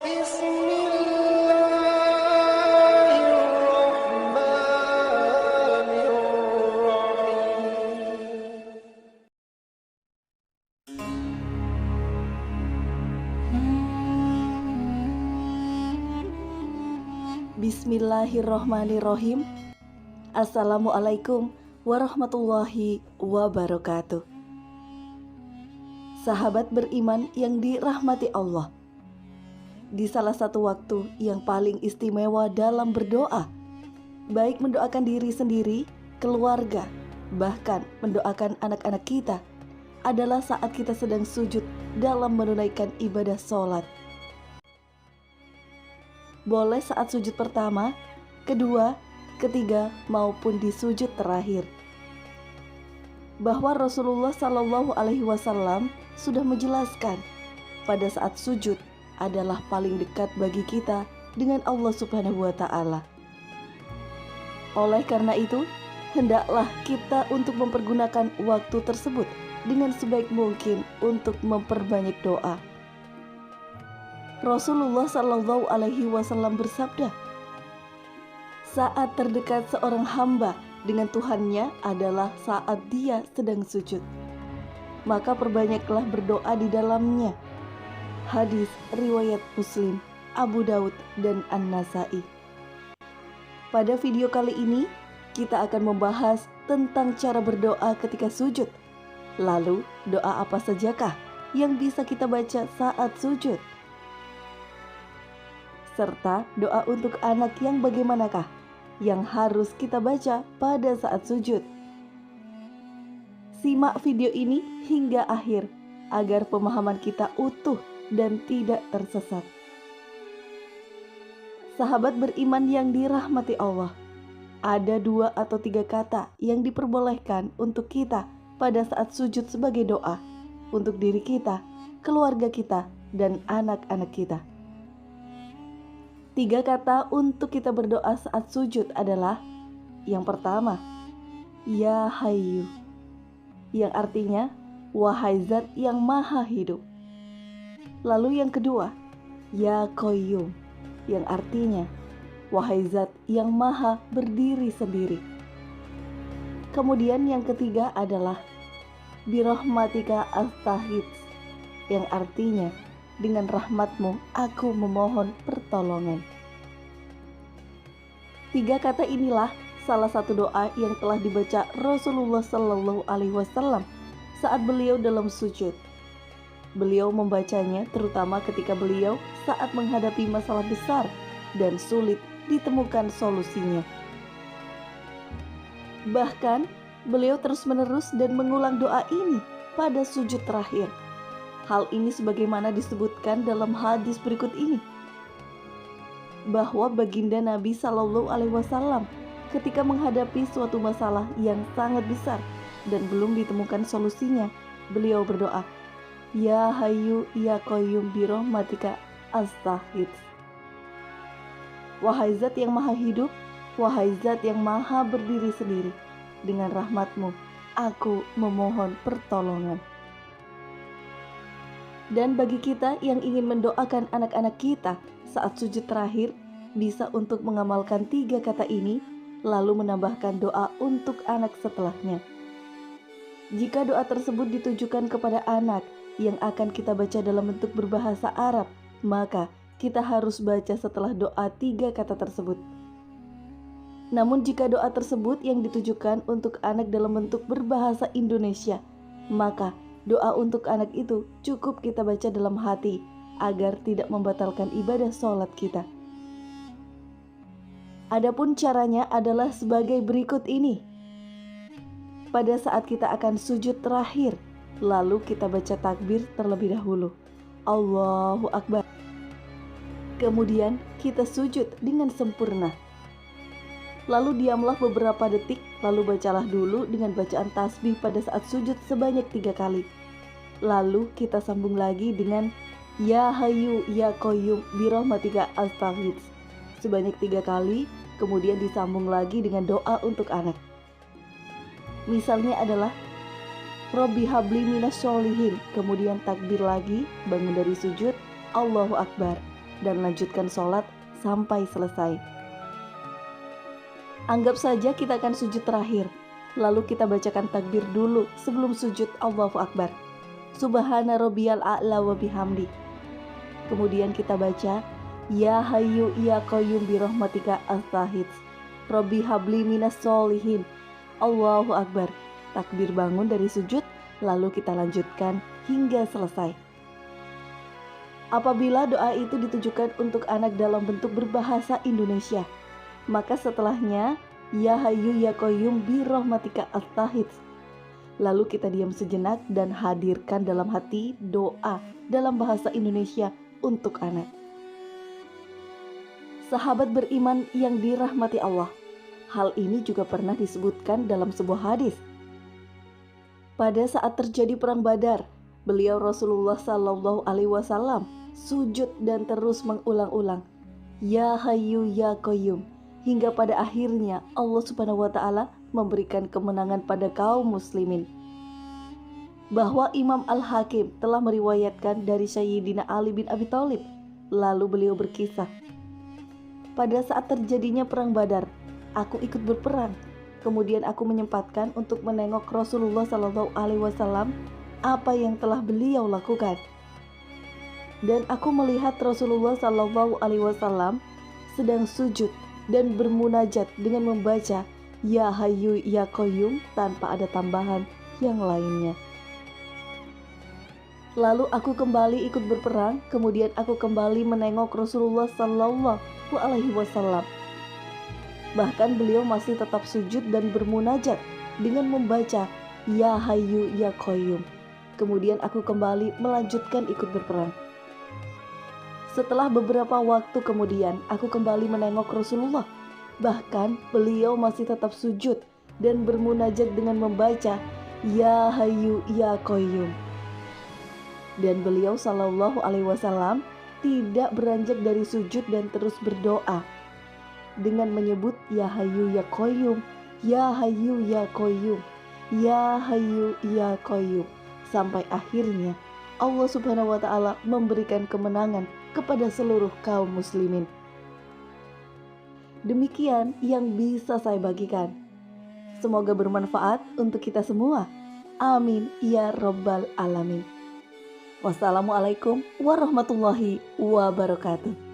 Bismillahirrahmanirrahim. Bismillahirrahmanirrahim. Assalamualaikum warahmatullahi wabarakatuh. Sahabat beriman yang dirahmati Allah, di salah satu waktu yang paling istimewa dalam berdoa, baik mendoakan diri sendiri, keluarga, bahkan mendoakan anak-anak kita, adalah saat kita sedang sujud dalam menunaikan ibadah sholat. Boleh saat sujud pertama, kedua, ketiga, maupun di sujud terakhir. Bahwa Rasulullah Shallallahu Alaihi Wasallam sudah menjelaskan pada saat sujud adalah paling dekat bagi kita dengan Allah Subhanahu wa Ta'ala. Oleh karena itu, hendaklah kita untuk mempergunakan waktu tersebut dengan sebaik mungkin untuk memperbanyak doa. Rasulullah Shallallahu Alaihi Wasallam bersabda, saat terdekat seorang hamba dengan Tuhannya adalah saat dia sedang sujud, maka perbanyaklah berdoa di dalamnya. Hadis riwayat Muslim, Abu Daud, dan An-Nasai. Pada video kali ini, kita akan membahas tentang cara berdoa ketika sujud. Lalu, doa apa sajakah yang bisa kita baca saat sujud? Serta doa untuk anak yang bagaimanakah yang harus kita baca pada saat sujud. Simak video ini hingga akhir agar pemahaman kita utuh dan tidak tersesat. Sahabat beriman yang dirahmati Allah, ada 2 atau 3 kata yang diperbolehkan untuk kita pada saat sujud sebagai doa untuk diri kita, keluarga kita, dan anak-anak kita. 3 kata untuk kita berdoa saat sujud adalah: yang pertama, Ya Hayyu, yang artinya wahai zat yang maha hidup. Lalu yang kedua, Ya Qayyum, yang artinya wahai zat yang maha berdiri sendiri. Kemudian yang ketiga adalah Birahmatika astaghits, yang artinya dengan rahmatmu aku memohon pertolongan. 3 kata inilah salah satu doa yang telah dibaca Rasulullah Shallallahu Alaihi Wasallam saat beliau dalam sujud. Beliau membacanya terutama ketika beliau saat menghadapi masalah besar dan sulit ditemukan solusinya. Bahkan beliau terus-menerus dan mengulang doa ini pada sujud terakhir. Hal ini sebagaimana disebutkan dalam hadis berikut ini, bahwa baginda Nabi Shallallahu Alaihi Wasallam ketika menghadapi suatu masalah yang sangat besar dan belum ditemukan solusinya, beliau berdoa, Ya Hayyu Ya Qayyum birahmatika astaghits. Wahai zat yang maha hidup, wahai zat yang maha berdiri sendiri, dengan rahmatmu aku memohon pertolongan. Dan bagi kita yang ingin mendoakan anak-anak kita saat sujud terakhir, bisa untuk mengamalkan 3 kata ini, lalu menambahkan doa untuk anak setelahnya. Jika doa tersebut ditujukan kepada anak yang akan kita baca dalam bentuk berbahasa Arab, maka kita harus baca setelah doa 3 kata tersebut. Namun jika doa tersebut yang ditujukan untuk anak dalam bentuk berbahasa Indonesia, maka doa untuk anak itu cukup kita baca dalam hati agar tidak membatalkan ibadah sholat kita. Adapun caranya adalah sebagai berikut ini. Pada saat kita akan sujud terakhir, lalu kita baca takbir terlebih dahulu, Allahu Akbar. Kemudian kita sujud dengan sempurna. Lalu diamlah beberapa detik, lalu bacalah dulu dengan bacaan tasbih pada saat sujud sebanyak 3 kali. Lalu kita sambung lagi dengan Ya Hayyu Ya Qayyum birahmatika astaghits sebanyak 3 kali, kemudian disambung lagi dengan doa untuk anak. Misalnya adalah Robbi habli minas sholihin, kemudian takbir lagi, bangun dari sujud, Allahu Akbar. dan lanjutkan sholat sampai selesai. Anggap saja kita akan sujud terakhir, lalu kita bacakan takbir dulu sebelum sujud Allahu Akbar. Subhana rabbiyal a'la wa bihamdi. Kemudian kita baca, Ya Hayyu Ya Qayyum bi rahmatika astaghits. Rabbi habli minas solihin. Allahu Akbar. Takbir bangun dari sujud, lalu kita lanjutkan hingga selesai. Apabila doa itu ditujukan untuk anak dalam bentuk berbahasa Indonesia, maka setelahnya Ya Hayyu Ya Qayyum bi rahmatika astaghits. Lalu kita diam sejenak dan hadirkan dalam hati doa dalam bahasa Indonesia untuk anak. Sahabat beriman yang dirahmati Allah, hal ini juga pernah disebutkan dalam sebuah hadis. Pada saat terjadi perang Badar, beliau Rasulullah Shallallahu Alaihi Wasallam sujud dan terus mengulang-ulang Ya Hayyu Ya Qayyum, hingga pada akhirnya Allah Subhanahu wa Ta'ala memberikan kemenangan pada kaum muslimin. Bahwa Imam Al-Hakim telah meriwayatkan dari Sayyidina Ali bin Abi Thalib, lalu beliau berkisah, pada saat terjadinya perang Badar, aku ikut berperang. Kemudian aku menyempatkan untuk menengok Rasulullah Shallallahu Alaihi Wasallam apa yang telah beliau lakukan. Dan aku melihat Rasulullah Shallallahu Alaihi Wasallam sedang sujud dan bermunajat dengan membaca Ya Hayyu Ya Qayyum tanpa ada tambahan yang lainnya. Lalu aku kembali ikut berperang, kemudian aku kembali menengok Rasulullah Shallallahu Alaihi Wasallam. Bahkan beliau masih tetap sujud dan bermunajat dengan membaca Ya Hayyu Ya Qayyum. Kemudian aku kembali melanjutkan ikut berperang. Setelah beberapa waktu kemudian, aku kembali menengok Rasulullah. Bahkan beliau masih tetap sujud dan bermunajat dengan membaca Ya Hayyu Ya Qayyum. Dan beliau Shallallahu Alaihi Wasallam tidak beranjak dari sujud dan terus berdoa dengan menyebut Ya Hayyu Ya Qayyum, Ya Hayyu Ya Qayyum, Ya Hayyu Ya Qayyum, sampai akhirnya Allah Subhanahu wa Ta'ala memberikan kemenangan kepada seluruh kaum muslimin. Demikian yang bisa saya bagikan. Semoga bermanfaat untuk kita semua. Amin ya rabbal alamin. Wassalamualaikum warahmatullahi wabarakatuh.